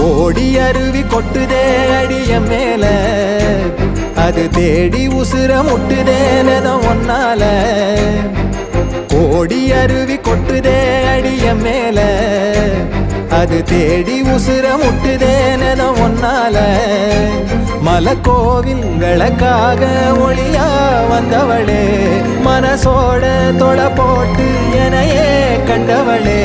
ஓடி அருவி கொட்டுதே அடிய மேல, அது தேடி உசுர முட்டுதேனதம் ஒன்னால. ஓடி அருவி கொட்டுதே அடிய மேல, அது தேடி உசுர முட்டுதேனதம் ஒன்னால. மலக்கோவில் விளக்காக ஒளியா வந்தவளே, மனசோட தொலை போட்டு எனையே கண்டவளே.